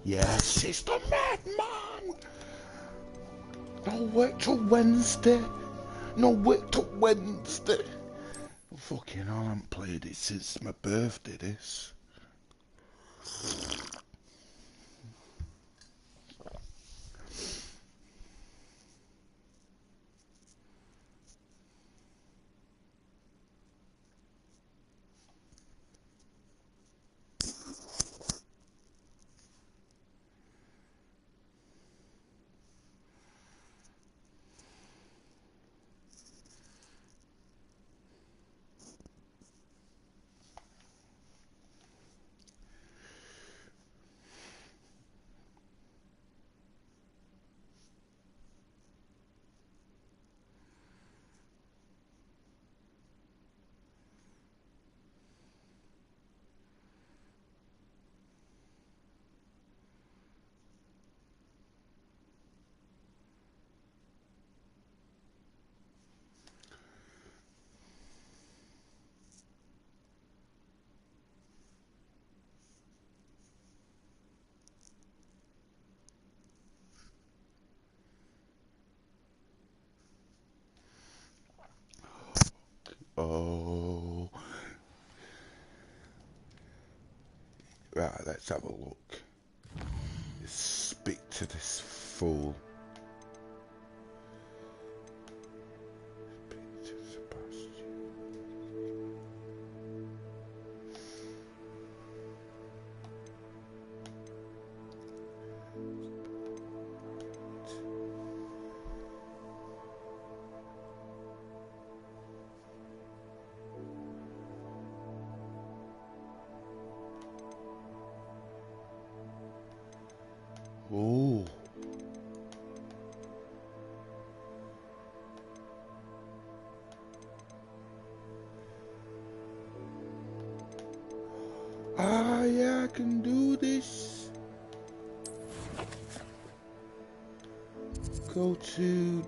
Yes, it's the madman. No, wait till Wednesday. No, wait till Wednesday. Fucking hell, I haven't played it since my birthday, this. Oh. Right, let's have a look. Speak to this fool. Speak to Sebastian. Oh. Ah, yeah, I can do this. Go to...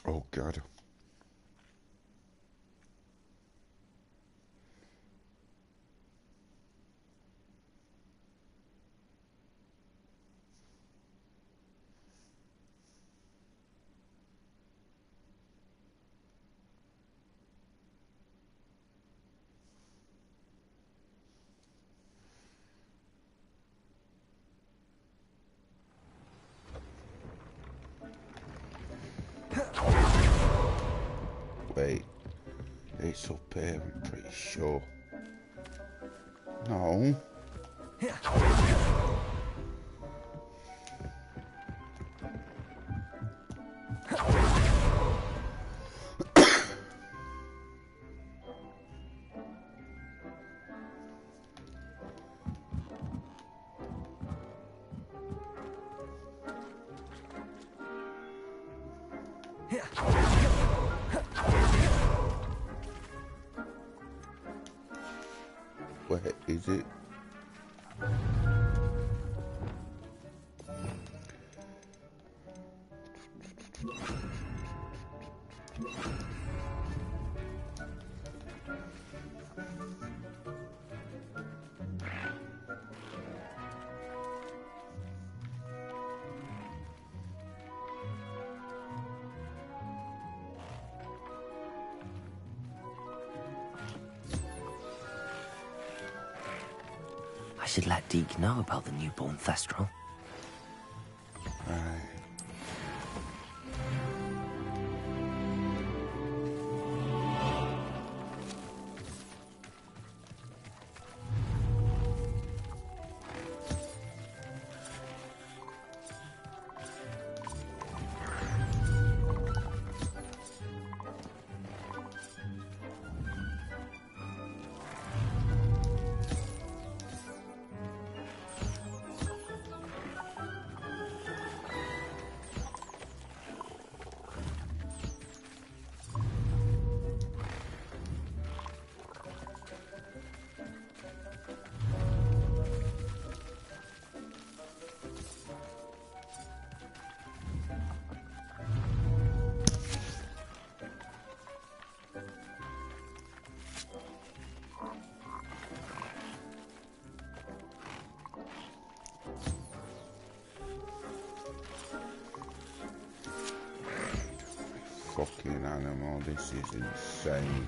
Oh, God. Wait, it's up here, I'm pretty sure. No. Where is it? I should let Deke know about the newborn Thestral. Right. fucking animal. This is insane.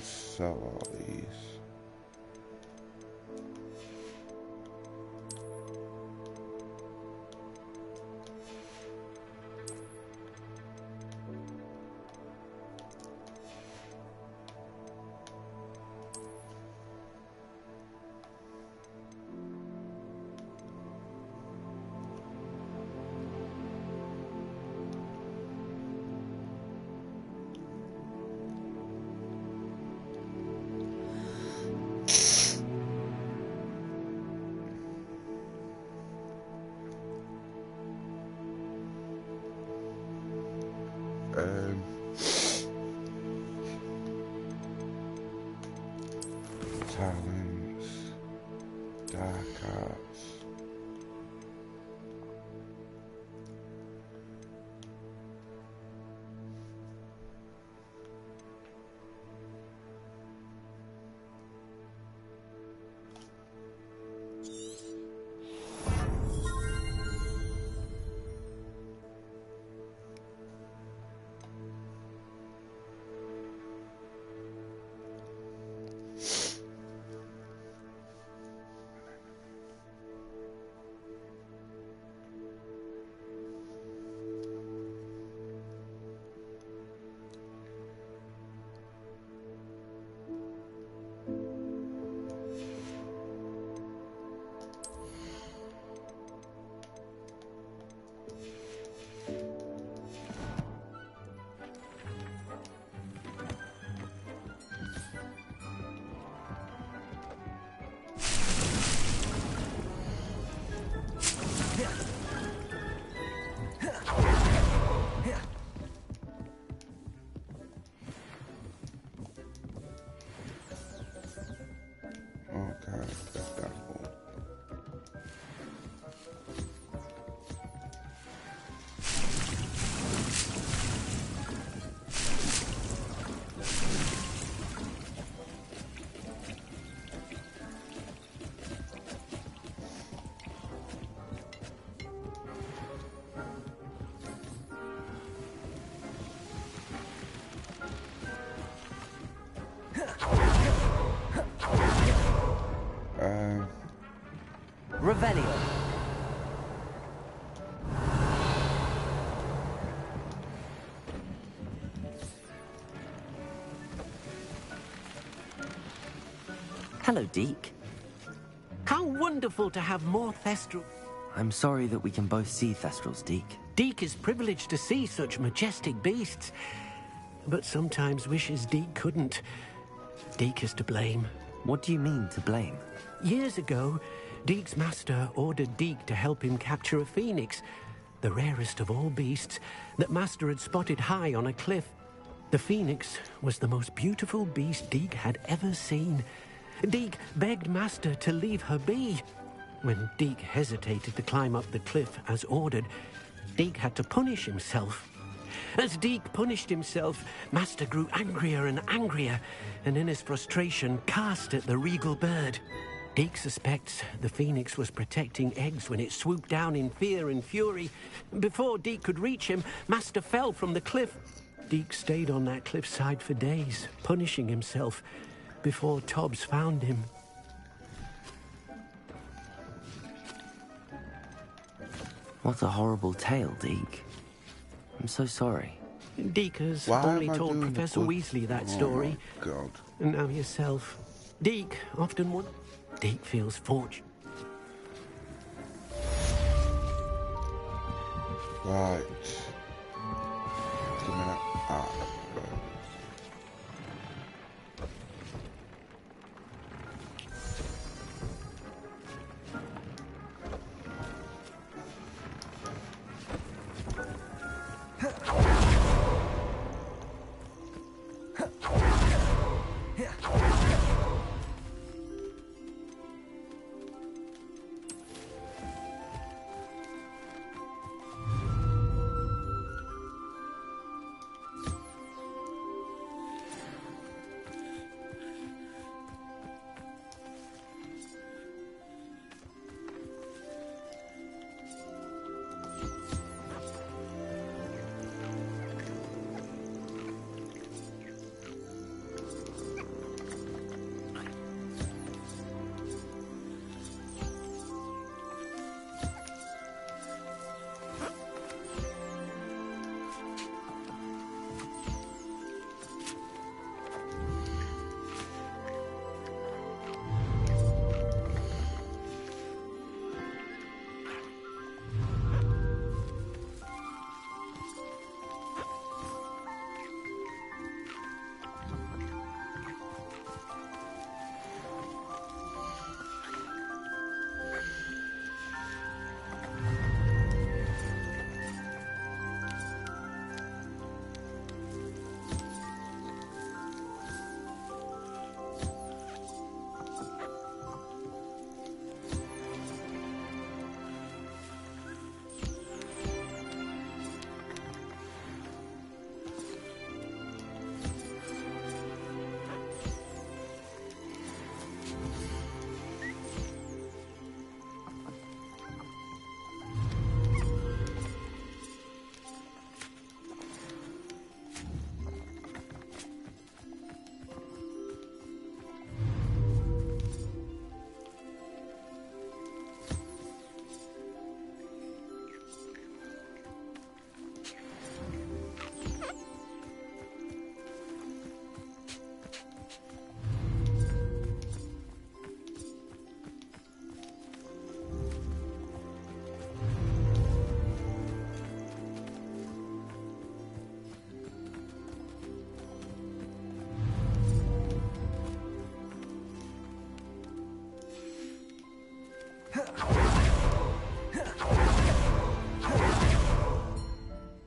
Sell all these. Talents, dark arts. Revelio. Hello, Deke. How wonderful to have more Thestrals. I'm sorry that we can both see Thestrals, Deke. Deke is privileged to see such majestic beasts, but sometimes wishes Deke couldn't. Deke is to blame. What do you mean, to blame? Years ago, Deke's master ordered Deke to help him capture a phoenix, the rarest of all beasts, that master had spotted high on a cliff. The phoenix was the most beautiful beast Deke had ever seen. Deke begged master to leave her be. When Deke hesitated to climb up the cliff as ordered, Deke had to punish himself. As Deke punished himself, Master grew angrier and angrier, and in his frustration cast at the regal bird. Deke suspects the phoenix was protecting eggs when it swooped down in fear and fury. Before Deke could reach him, Master fell from the cliff. Deke stayed on that cliffside for days, punishing himself, before Tobbs found him. What a horrible tale, Deke. I'm so sorry. Deke has Why only am I told doing Professor good? Weasley that Oh story. my God. And now yourself. Deke often would. Deke feels fortunate. Right. Give me that. Ah, right.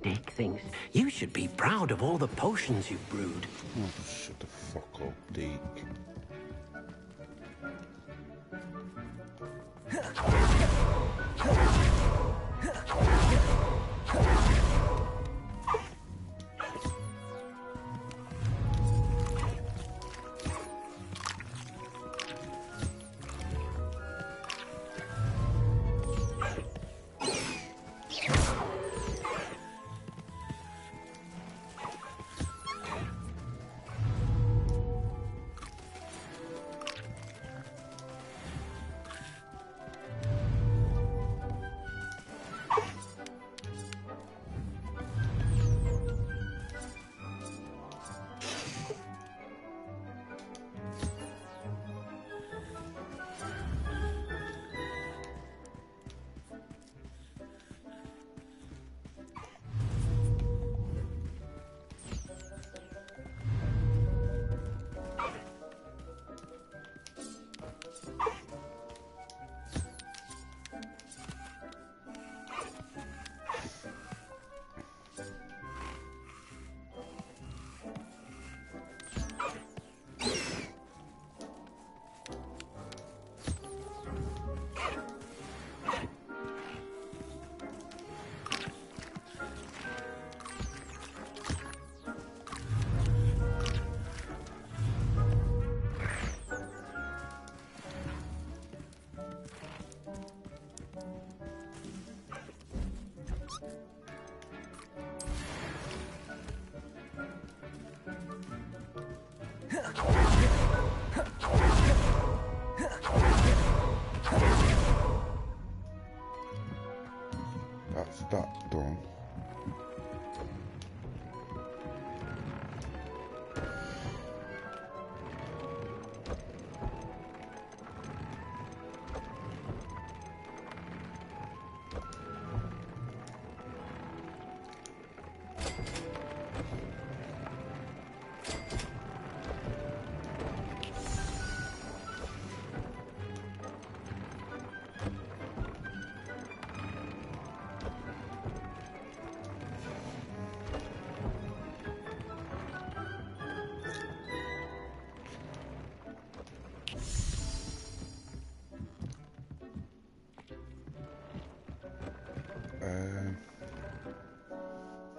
Deke thinks you should be proud of all the potions you've brewed. Oh, shut the fuck up, Deke.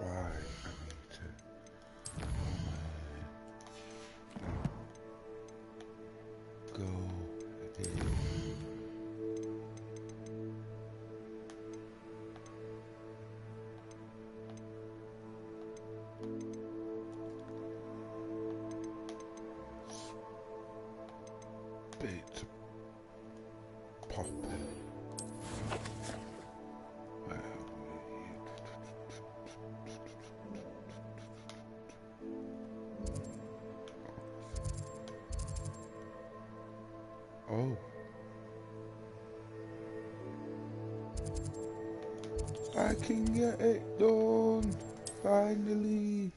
Right, I need to go here. Bit popping. Oh. I can get it done. Finally.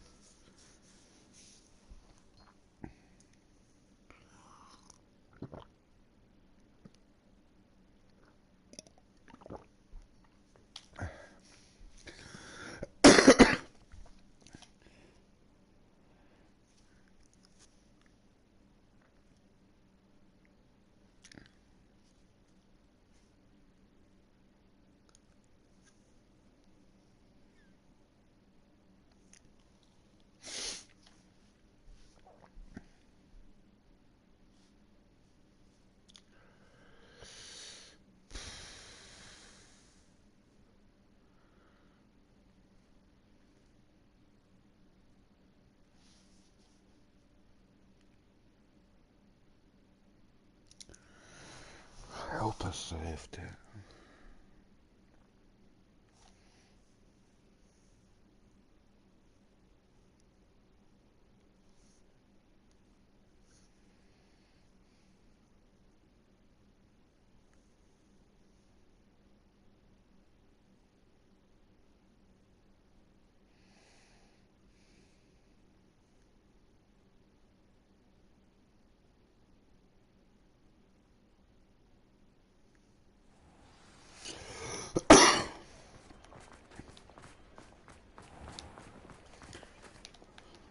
Help us saved it.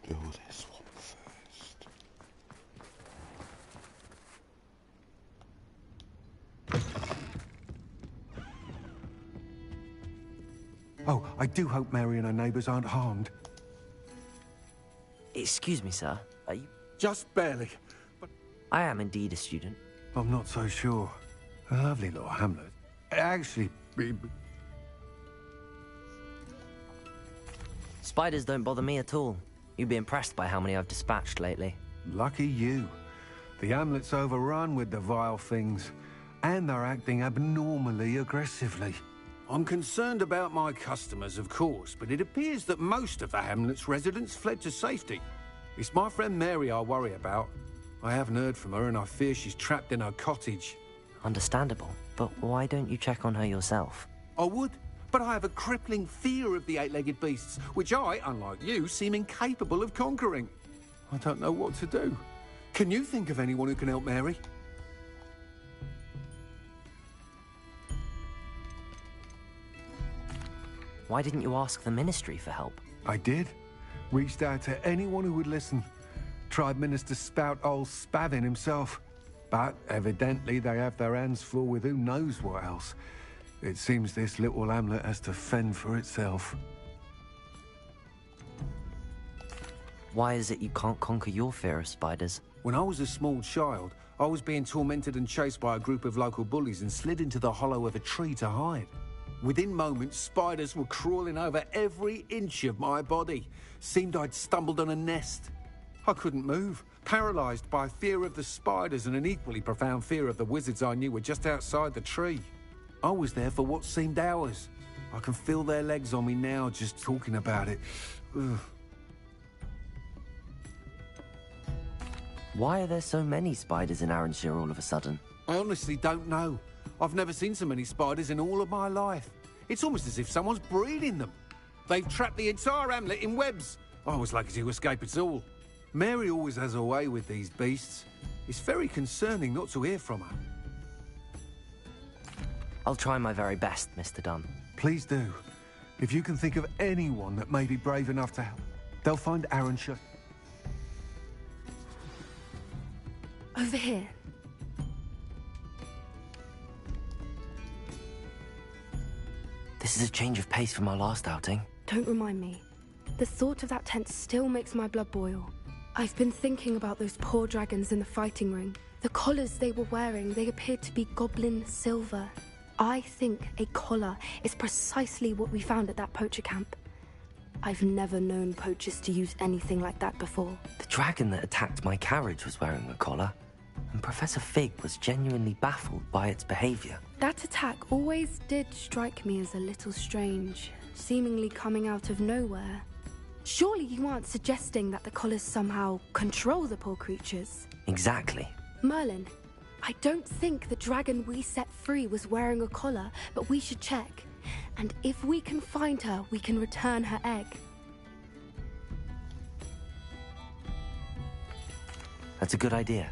Do this one first. Oh, I do hope Mary and her neighbours aren't harmed. Excuse me, sir. Are you... Just barely. But I am indeed a student. I'm not so sure. A lovely little hamlet. Actually... Spiders don't bother me at all. You'd be impressed by how many I've dispatched lately. Lucky you. The hamlet's overrun with the vile things, and they're acting abnormally aggressively. I'm concerned about my customers, of course, but it appears that most of the hamlet's residents fled to safety. It's my friend Mary I worry about. I haven't heard from her, and I fear she's trapped in her cottage. Understandable, but why don't you check on her yourself? I would, but I have a crippling fear of the eight-legged beasts, which I, unlike you, seem incapable of conquering. I don't know what to do. Can you think of anyone who can help Mary? Why didn't you ask the ministry for help? I did. Reached out to anyone who would listen. Tried Minister Spout old Spavin himself. But evidently they have their hands full with who knows what else. It seems this little hamlet has to fend for itself. Why is it you can't conquer your fear of spiders? When I was a small child, I was being tormented and chased by a group of local bullies and slid into the hollow of a tree to hide. Within moments, spiders were crawling over every inch of my body. Seemed I'd stumbled on a nest. I couldn't move, paralysed by fear of the spiders and an equally profound fear of the wizards I knew were just outside the tree. I was there for what seemed hours. I can feel their legs on me now just talking about it. Ugh. Why are there so many spiders in Arranshire all of a sudden? I honestly don't know. I've never seen so many spiders in all of my life. It's almost as if someone's breeding them. They've trapped the entire hamlet in webs. I was lucky to escape at all. Mary always has a way with these beasts. It's very concerning not to hear from her. I'll try my very best, Mr. Dunn. Please do. If you can think of anyone that may be brave enough to help, they'll find Aaron Over here. This is a change of pace from our last outing. Don't remind me. The thought of that tent still makes my blood boil. I've been thinking about those poor dragons in the fighting ring. The collars they were wearing, they appeared to be goblin silver. I think a collar is precisely what we found at that poacher camp. I've never known poachers to use anything like that before. The dragon that attacked my carriage was wearing a collar, and Professor Fig was genuinely baffled by its behavior. That attack always did strike me as a little strange, seemingly coming out of nowhere. Surely you aren't suggesting that the collars somehow control the poor creatures? Exactly. Merlin, I don't think the dragon we set free was wearing a collar, but we should check. And if we can find her, we can return her egg. That's a good idea.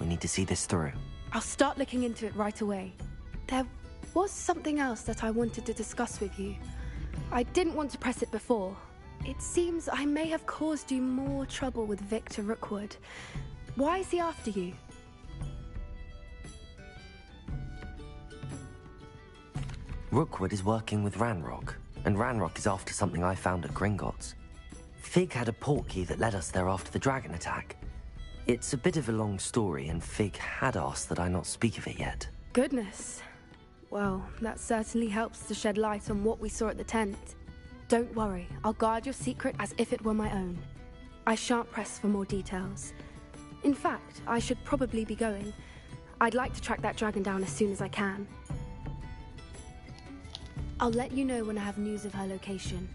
We need to see this through. I'll start looking into it right away. There was something else that I wanted to discuss with you. I didn't want to press it before. It seems I may have caused you more trouble with Victor Rookwood. Why is he after you? Rookwood is working with Ranrock, and Ranrock is after something I found at Gringotts. Fig had a portkey that led us there after the dragon attack. It's a bit of a long story, and Fig had asked that I not speak of it yet. Goodness. Well, that certainly helps to shed light on what we saw at the tent. Don't worry, I'll guard your secret as if it were my own. I shan't press for more details. In fact, I should probably be going. I'd like to track that dragon down as soon as I can. I'll let you know when I have news of her location.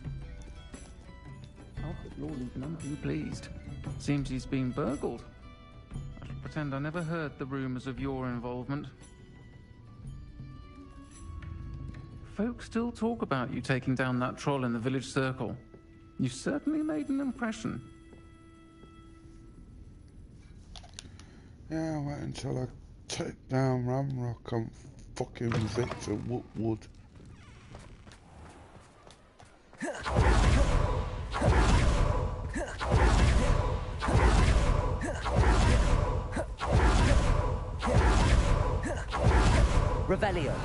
Oh, Lord, none of you pleased. Seems he's been burgled. I shall pretend I never heard the rumours of your involvement. Folk still talk about you taking down that troll in the village circle. You certainly made an impression. Yeah, wait until I take down Ramrock and fucking Victor Rookwood. Revelio.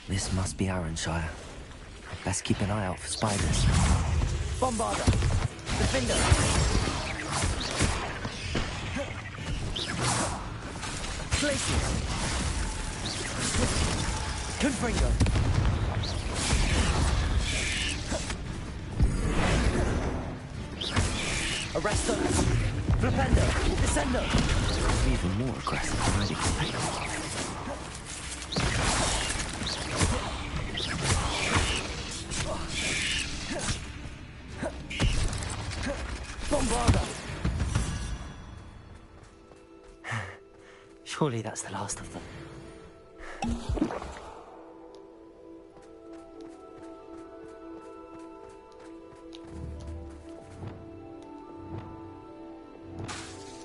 This must be Arranshire. I'd best keep an eye out for spiders. Bombarder! Defender! Glacius! Confringo! Arresto! Flipendo! Descendo! Even more aggressive than I'd expected. Surely that's the last of them.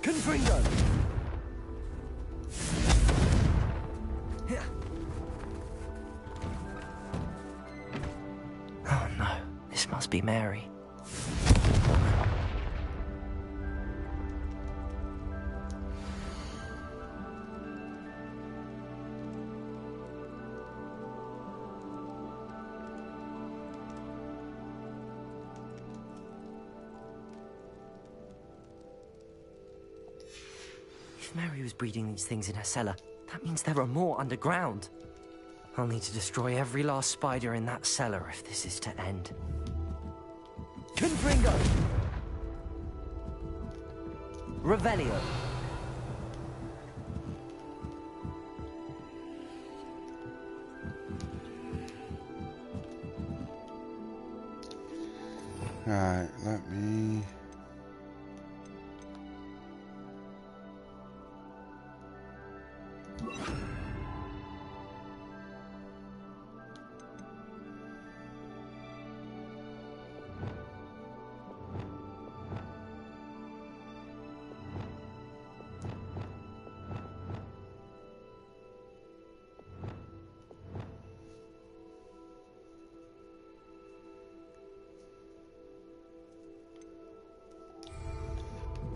Confringo! Oh no, this must be Mary. If Mary was breeding these things in her cellar, that means there are more underground. I'll need to destroy every last spider in that cellar if this is to end. Confringo! Revelio! Right, let me...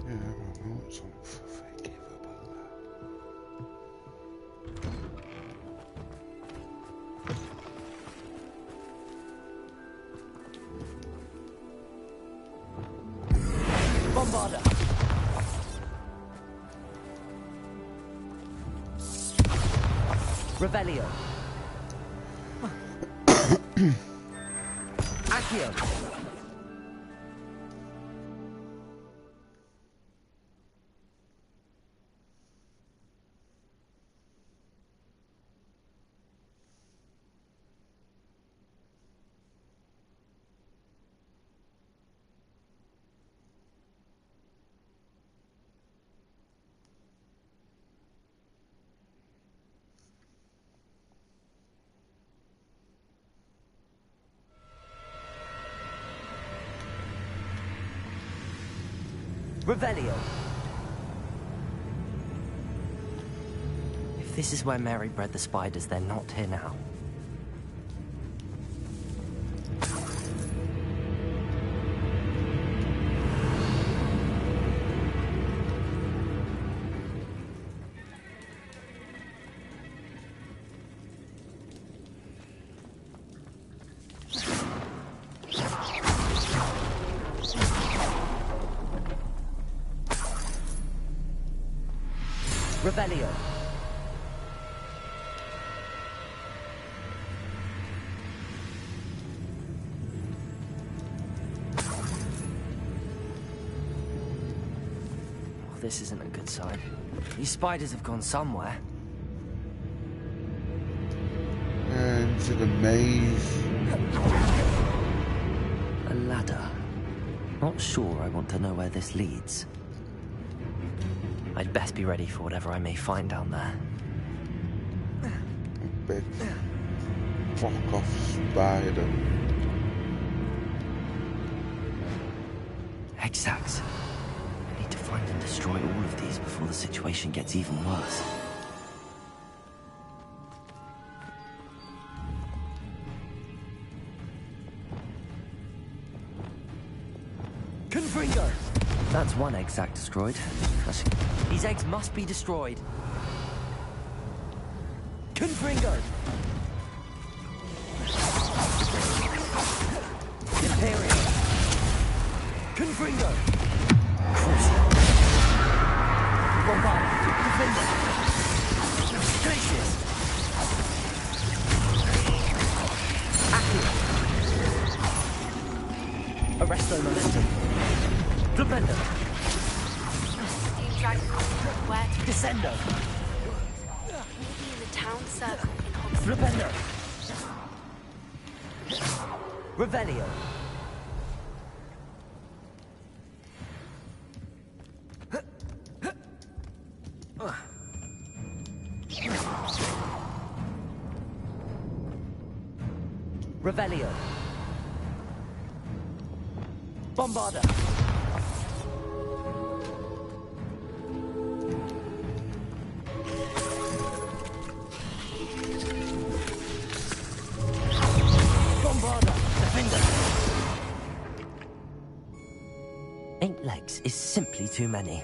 Yeah, I know it's unforgivable. Bombarda! Revelio! Accio! Revelio. If this is where Mary bred the spiders, they're not here now. Revelio. Oh, this isn't a good sign. These spiders have gone somewhere. Into the maze. A ladder. Not sure I want to know where this leads. I'd best be ready for whatever I may find down there. A big fuck off spider. Exact. I need to find and destroy all of these before the situation gets even worse. Confringo! That's one egg sac destroyed. These eggs must be destroyed. Confringo! Imperial! Confringo! Crucial! Bombard! Defender! Glacius! Accio! Arresto momentum! Defender! Steam Dragon, where to Descendo! maybe in the town circle in Hogsmeade. Flipendo! Revelio! Revelio! Bombarda! Bombarda! Defender! 8 legs is simply too many.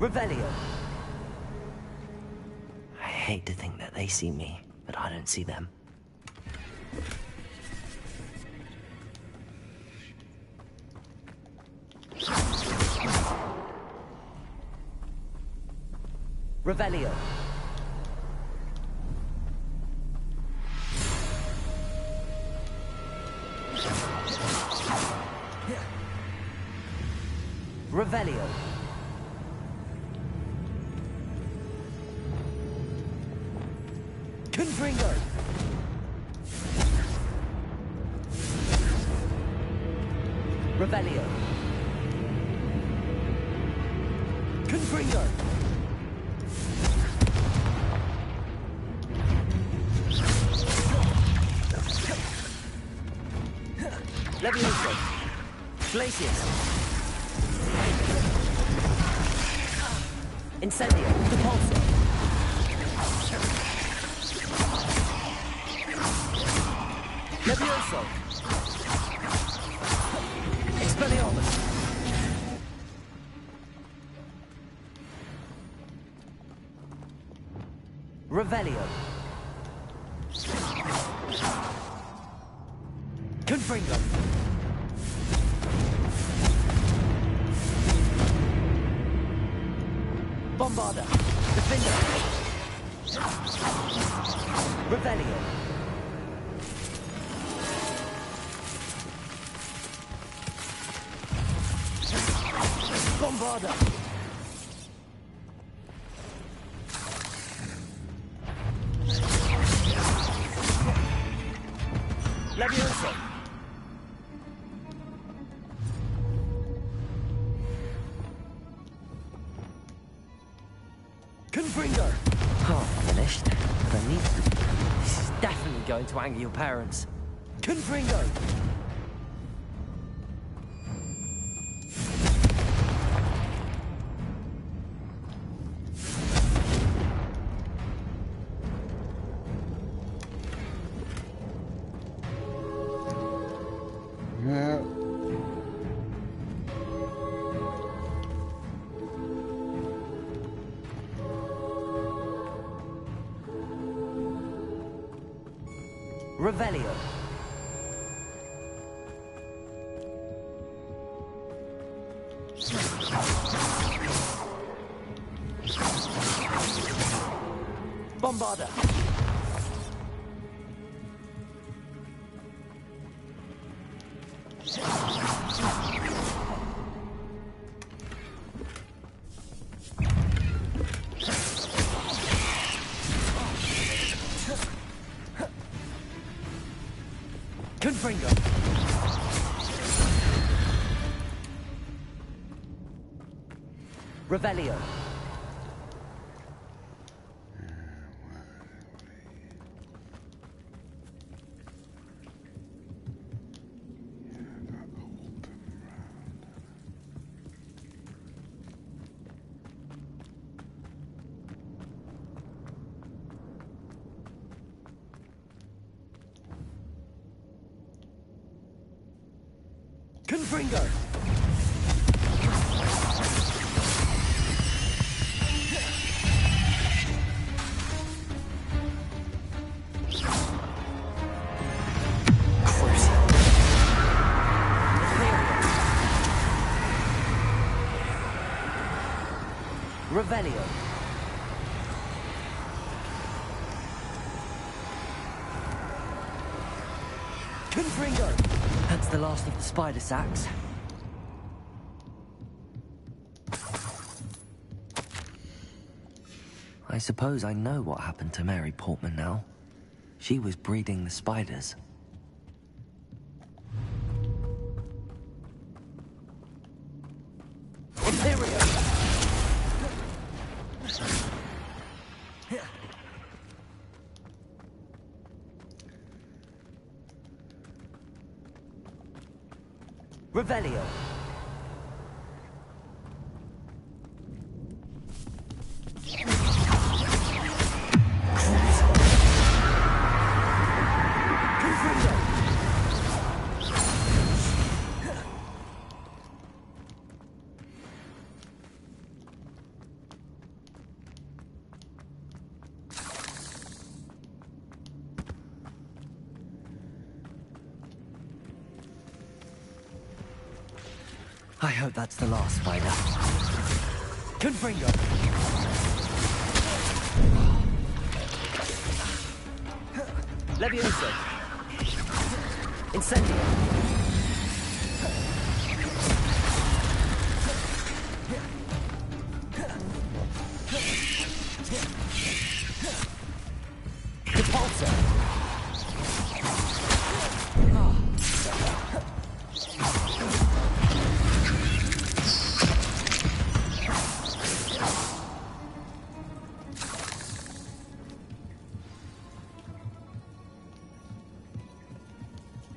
Revelio. I hate to think that they see me, but I don't see them. Revelio. Revelio. Confringo. Revelio. Confringo. Levioso. Glacius. Incendio. Depulso. Levioso. Expelliarmus. Revelio. Confringo. Bombarda. Defender. Revelio. Bombarda. Levioso. Confringo. Oh, finished. But I need to. This is definitely going to anger your parents. Confringo. Yeah. Revelio. Bombarda. Confringo. Revelio. Confringo. Revelio. Confringo. That's the last of the spider sacks. I suppose I know what happened to Mary Portman now. She was breeding the spiders. Imperio! Revelio. I hope that's the last spider. Confringo! Levioso! Incendio! Repulsor!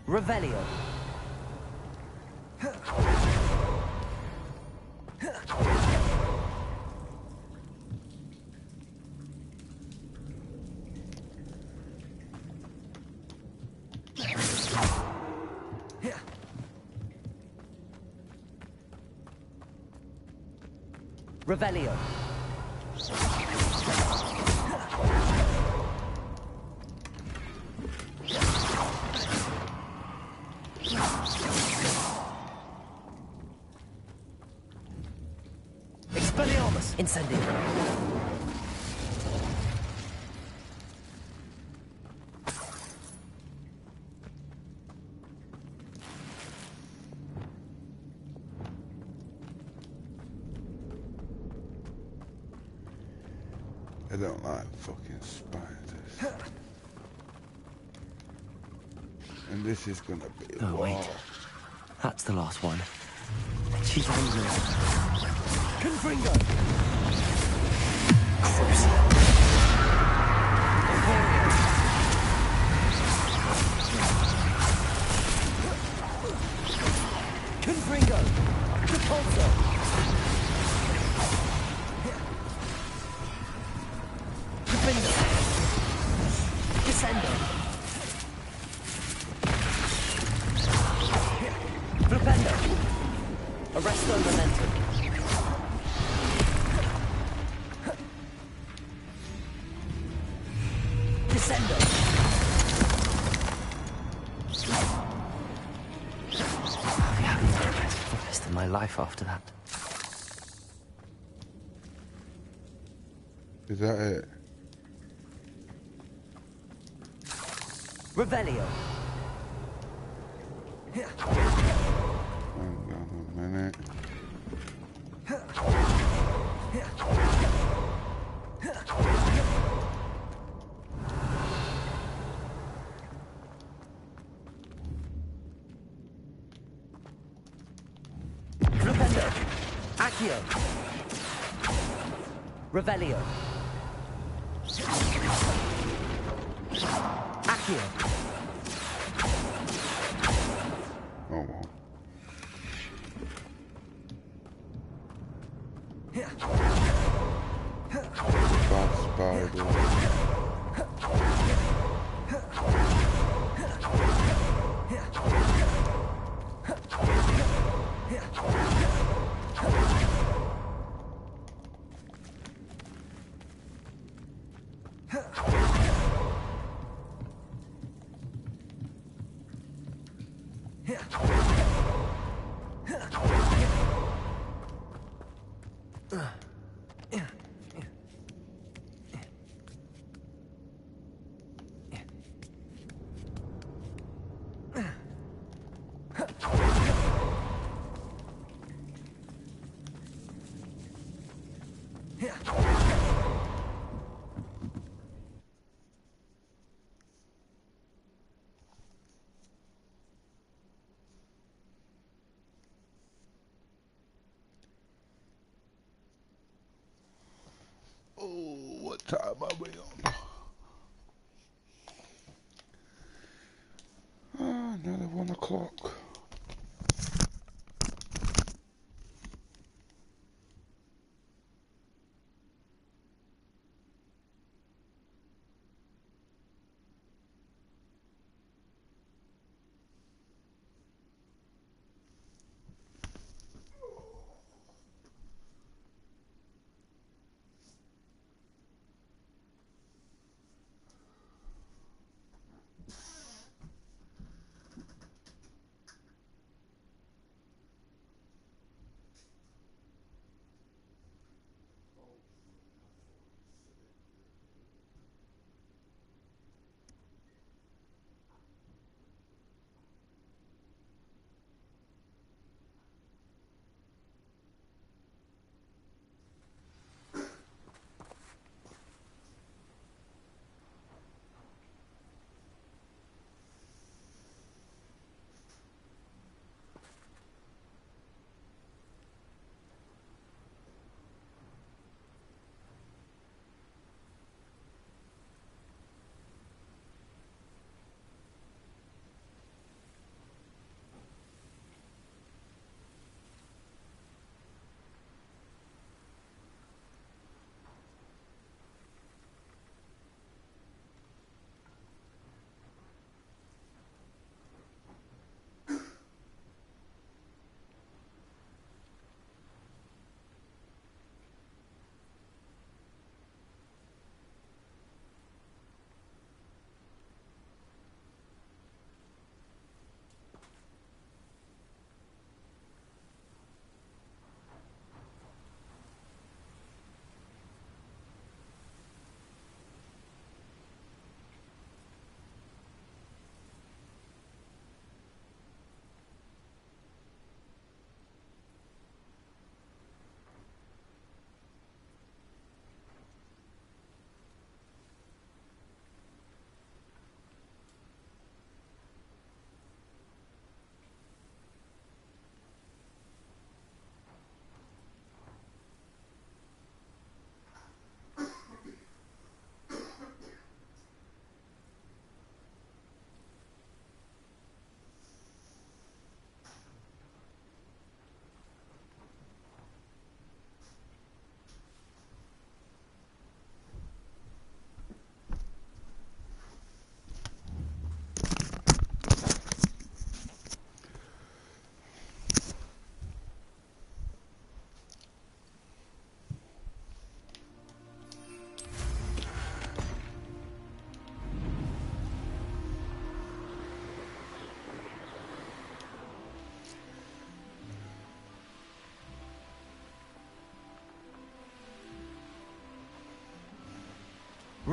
Revelio. Revelio. Expelliarmus! Incendio! I don't like fucking spiders. And this is gonna be a Oh, war. wait. That's the last one. She's angry. Confringo! Crucial. Imperium. Confringo! Repulsor! Defender! Descender! Flipendo! Arresto Momentum! Descendo! I'll be having nightmares for the rest of my life after that. Is that it? Revelio! Hang on a minute. Flipendo! Accio! Revelio! Accio! Oh well. Bad spider. Oh, what time are we on? Ah, nearly 1 o'clock.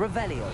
Revelio.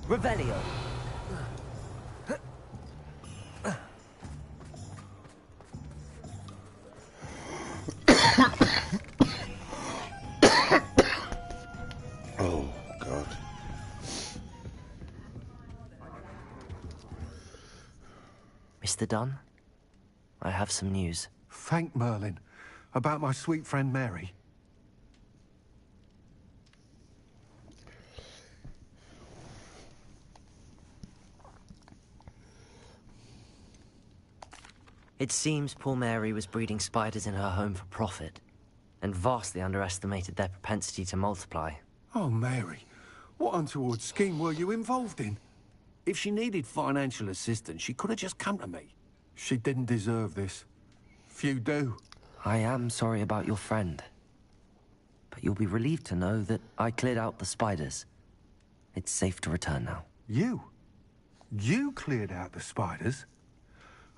Revelio. Oh, God. Mr. Dunn, I have some news. Thank Merlin. About my sweet friend Mary. It seems poor Mary was breeding spiders in her home for profit, and vastly underestimated their propensity to multiply. Oh, Mary. What untoward scheme were you involved in? If she needed financial assistance, she could have just come to me. She didn't deserve this. Few do. I am sorry about your friend, but you'll be relieved to know that I cleared out the spiders. It's safe to return now. You? You cleared out the spiders?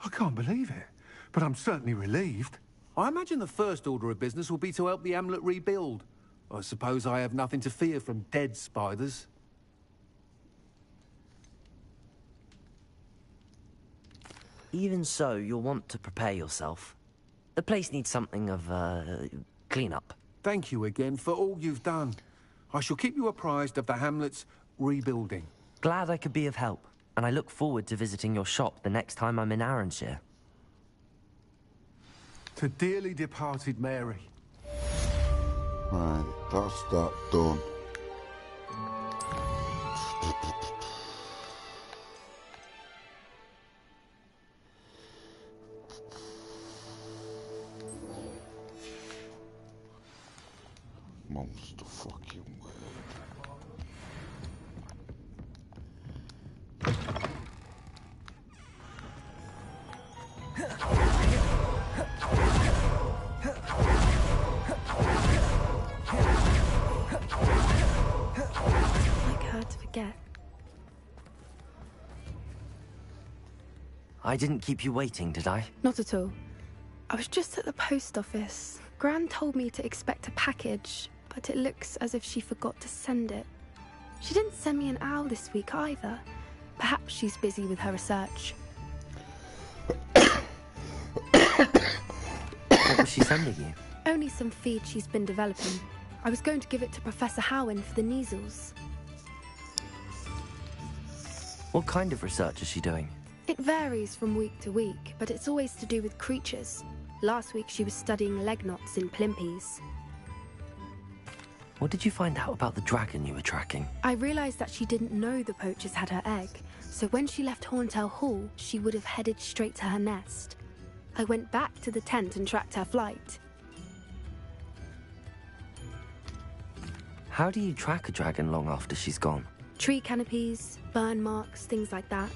I can't believe it, but I'm certainly relieved. I imagine the first order of business will be to help the amulet rebuild. I suppose I have nothing to fear from dead spiders. Even so, you'll want to prepare yourself. The place needs something of, clean-up. Thank you again for all you've done. I shall keep you apprised of the hamlet's rebuilding. Glad I could be of help, and I look forward to visiting your shop the next time I'm in Arranshire. To dearly departed Mary. Right, that's that done. Monster fucking word. Like her to forget. I didn't keep you waiting, did I? Not at all. I was just at the post office. Gran told me to expect a package, but it looks as if she forgot to send it. She didn't send me an owl this week either. Perhaps she's busy with her research. What was she sending you? Only some feed she's been developing. I was going to give it to Professor Howin for the measles. What kind of research is she doing? It varies from week to week, but it's always to do with creatures. Last week she was studying leg knots in plimpies. What did you find out about the dragon you were tracking? I realised that she didn't know the poachers had her egg, so when she left Horntail Hall, she would have headed straight to her nest. I went back to the tent and tracked her flight. How do you track a dragon long after she's gone? Tree canopies, burn marks, things like that.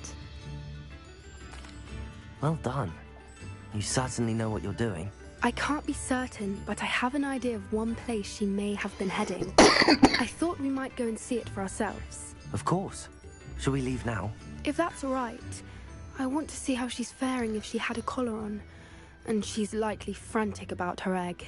Well done. You certainly know what you're doing. I can't be certain, but I have an idea of one place she may have been heading. I thought we might go and see it for ourselves. Of course. Shall we leave now? If that's all right, I want to see how she's faring if she had a collar on. And she's likely frantic about her egg.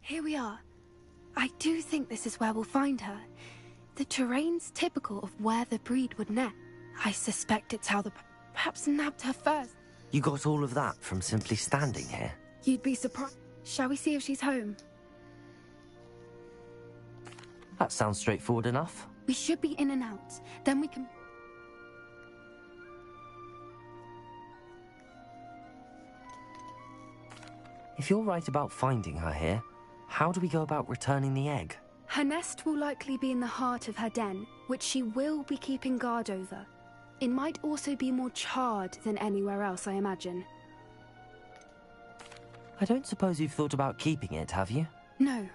here we are. I do think this is where we'll find her. The terrain's typical of where the breed would nest. I suspect it's how the perhaps nabbed her first. You got all of that from simply standing here? You'd be surprised. Shall we see if she's home? That sounds straightforward enough. We should be in and out. Then we can... If you're right about finding her here, how do we go about returning the egg? Her nest will likely be in the heart of her den, which she will be keeping guard over. It might also be more charred than anywhere else, I imagine. I don't suppose you've thought about keeping it, have you? No.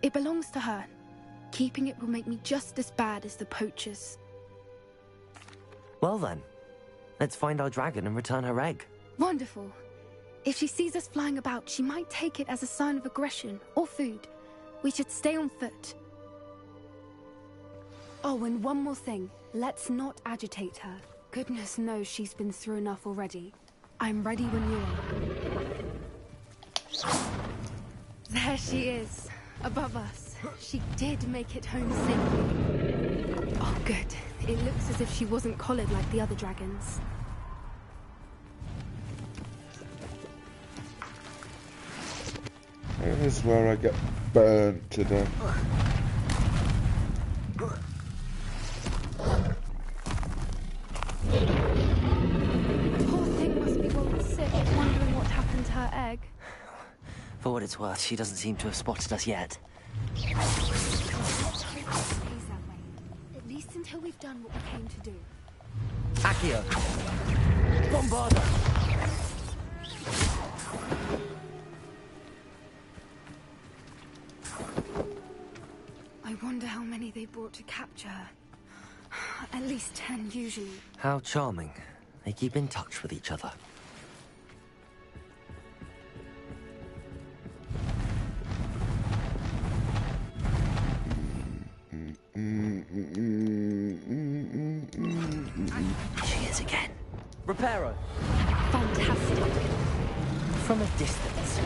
It belongs to her. Keeping it will make me just as bad as the poachers. Well then, let's find our dragon and return her egg. Wonderful. If she sees us flying about, she might take it as a sign of aggression or food. We should stay on foot. Oh, and one more thing. Let's not agitate her. Goodness knows she's been through enough already. I'm ready when you are. There she is, above us. She did make it home safely. Oh, good. It looks as if she wasn't collared like the other dragons. This is where I get burnt to death. Poor thing must be well sick, wondering what happened to her egg. For what it's worth, she doesn't seem to have spotted us yet. Stays that way. At least until we've done what we came to do. Accio! Bombarda! I wonder how many they brought to capture her. At least 10 usually. How charming. They keep in touch with each other. She is again. Reparo! Fantastic. From a distance.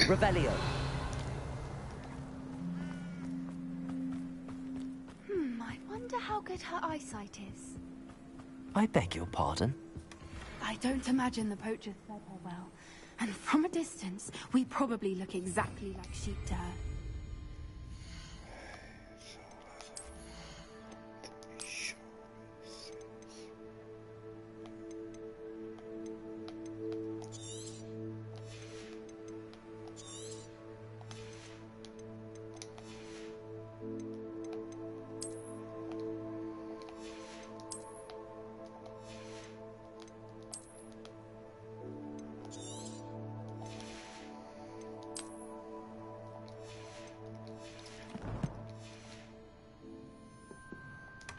Revelio. I wonder how good her eyesight is. I beg your pardon? I don't imagine the poachers fed her well. And from a distance, we probably look exactly like sheep to her.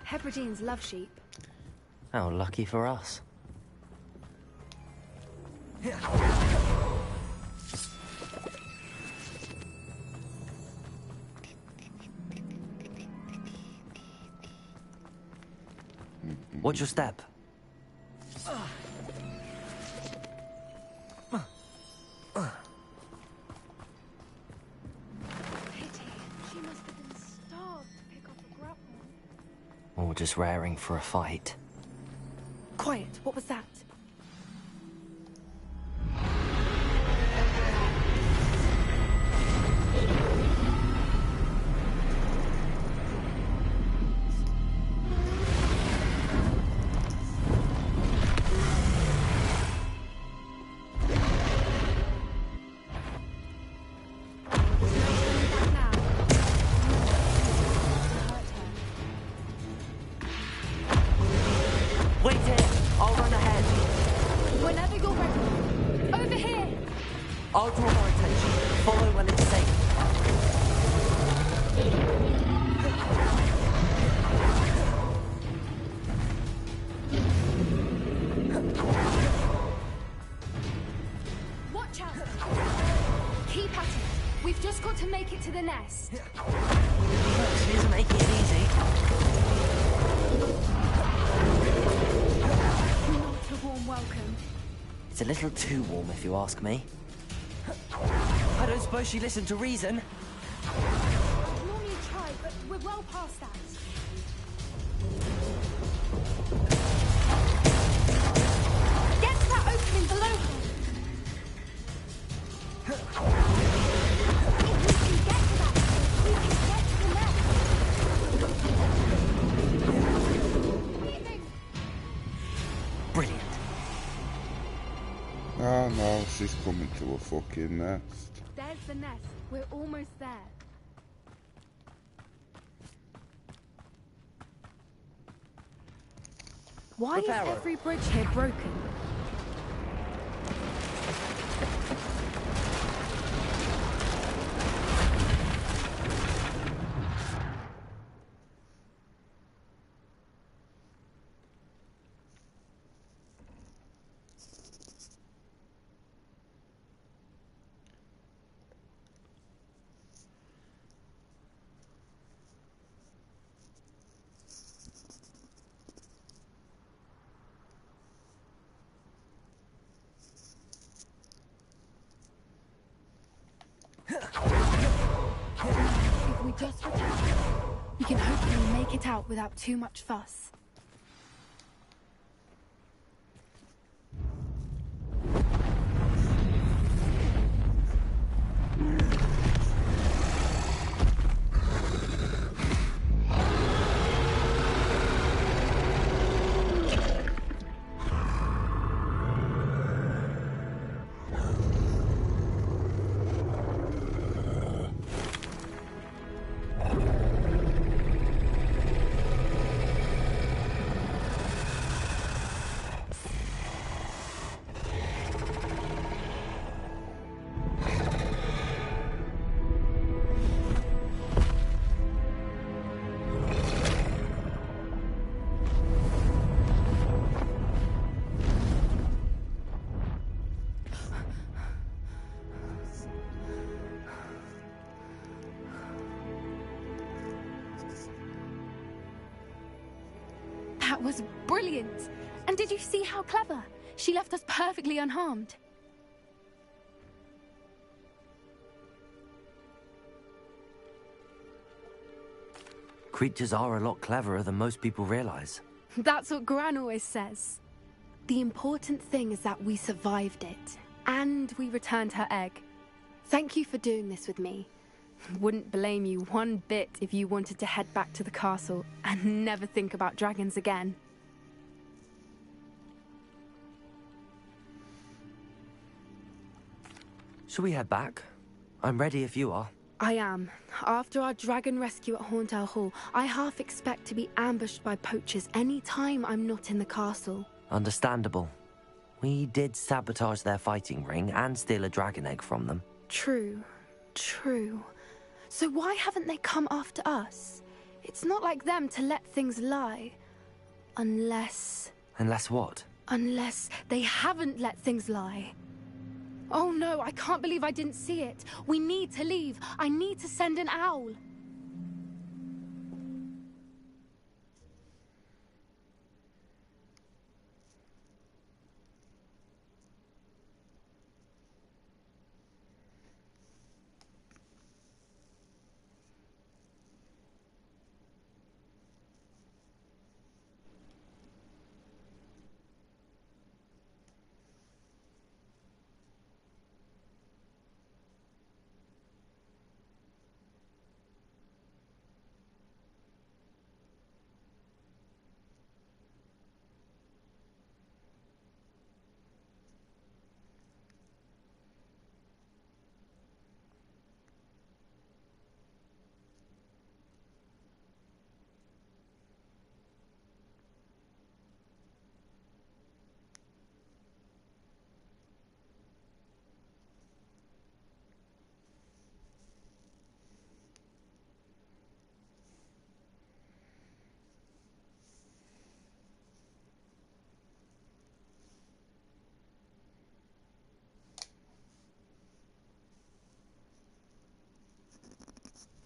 Hebrideans love sheep. How lucky for us. Watch your step. Pity. She must have been starved to pick up a grapple. Or just raring for a fight. Quiet. What was that? Wait here! I'll run ahead. Whenever you're ready. Over here! I'll draw more attention. Follow when it's safe. Watch out! Keep at it. We've just got to make it to the nest. She isn't making it easy. warm welcome. It's a little too warm, if you ask me. I don't suppose she listened to reason. I'd normally try, but we're well past that. Get to that opening below her. If we can get to that, we can get to the nest. Brilliant. Oh no, she's coming to a fucking nest. There's the nest. We're almost there. Why is every bridge here broken? If we just return, we can hopefully make it out without too much fuss. That was brilliant! And did you see how clever? She left us perfectly unharmed. Creatures are a lot cleverer than most people realize. That's what Gran always says. The important thing is that we survived it. And we returned her egg. Thank you for doing this with me. Wouldn't blame you one bit if you wanted to head back to the castle and never think about dragons again. Shall we head back? I'm ready if you are. I am. After our dragon rescue at Horndale Hall, I half expect to be ambushed by poachers any time I'm not in the castle. Understandable. We did sabotage their fighting ring and steal a dragon egg from them. True. True. So why haven't they come after us? It's not like them to let things lie. Unless... Unless what? Unless they haven't let things lie. Oh no, I can't believe I didn't see it. We need to leave. I need to send an owl.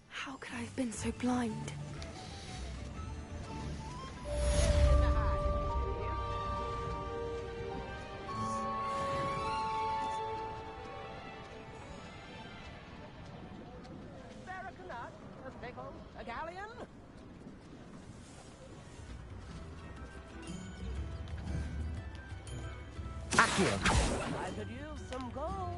How could I have been so blind? stallion? Accio. I could use some gold.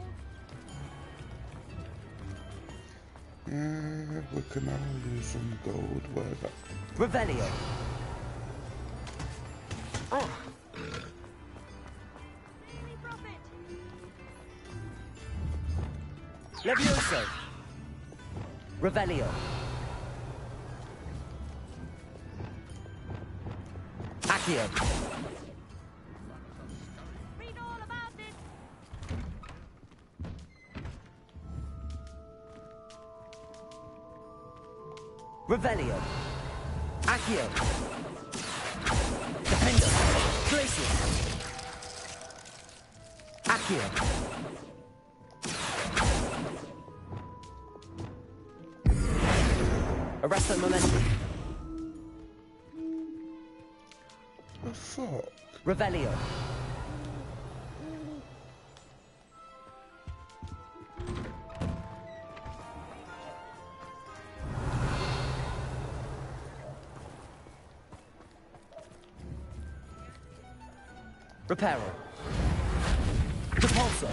We can all use some gold. Where that? Revelio. Levioso. Revelio. Accio. Read all about it. Revelio. Accio. Defender. Glacius. Accio. Arresto momentum. The fuck? Revelio. Reparo. Repulso.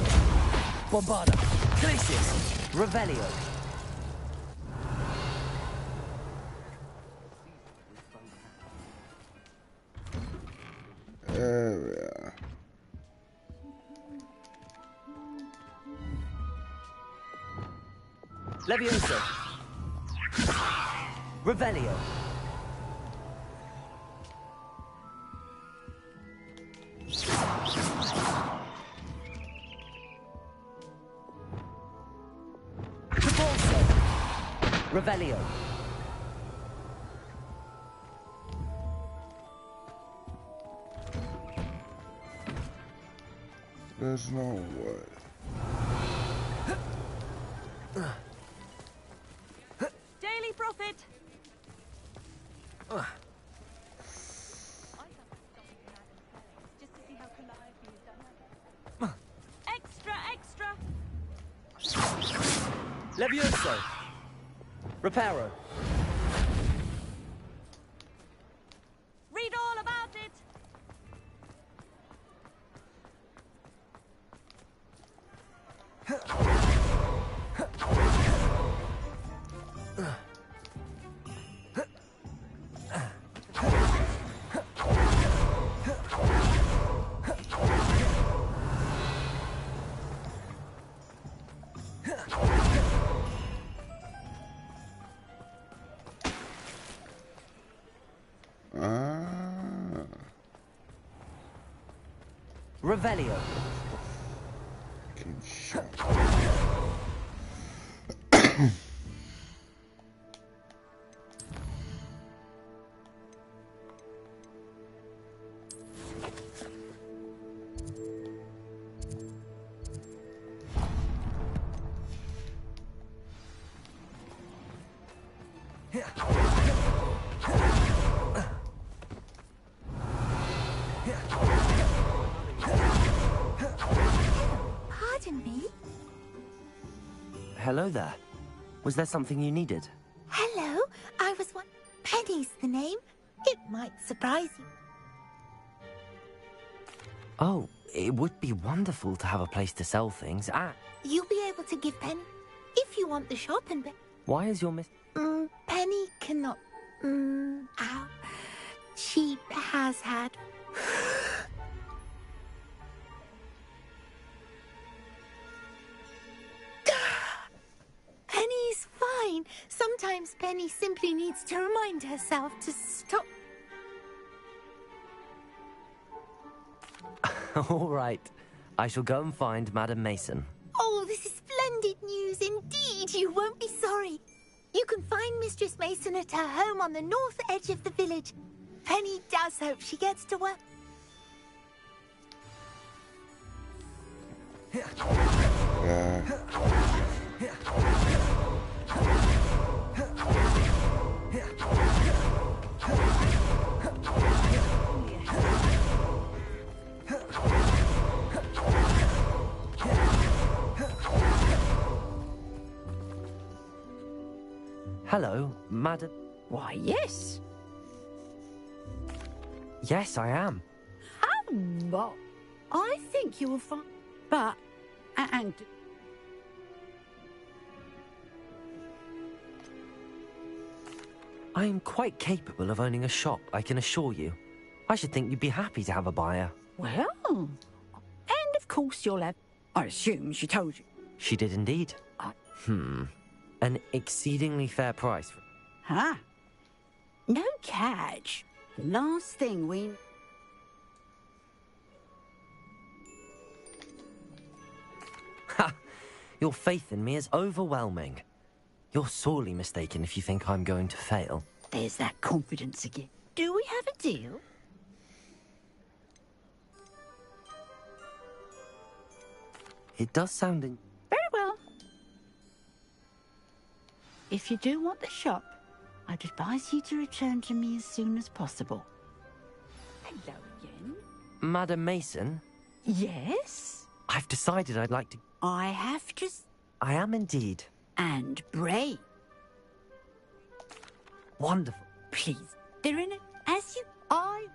Bombarda. Glacius. Revelio. Area. Levioso. Revelio. Repulso. Revelio. There's no way. Daily Prophet. Extra, extra. Levioso. Reparo. Read all about it. Revelio. Fucking shot. Pardon me? Hello there. Was there something you needed? Hello, I was one. Penny's the name. It might surprise you. Oh, it would be wonderful to have a place to sell things at. You'll be able to give Penny if you want the shop and Why is your miss... Penny cannot. Ow. She has had. Penny's fine. Sometimes Penny simply needs to remind herself to stop. All right. I shall go and find Madam Mason. Oh, this is splendid news indeed. You won't be sorry. You can find Mistress Mason at her home on the north edge of the village. Penny does hope she gets to work. Hello, Madam... Why, yes. Yes, I am. Well, I think you will find... But... And... I am quite capable of owning a shop, I can assure you. I should think you'd be happy to have a buyer. Well... And of course you'll have... I assume she told you. She did indeed. An exceedingly fair price. Huh? No catch. The last thing we... Ha! Your faith in me is overwhelming. You're sorely mistaken if you think I'm going to fail. There's that confidence again. Do we have a deal? It does sound in... Very well. If you do want the shop, I'd advise you to return to me as soon as possible. Hello again. Madam Mason, Yes? I've decided I'd like to... I have to... I am indeed. And brave. Wonderful. Please, they're in it as you... I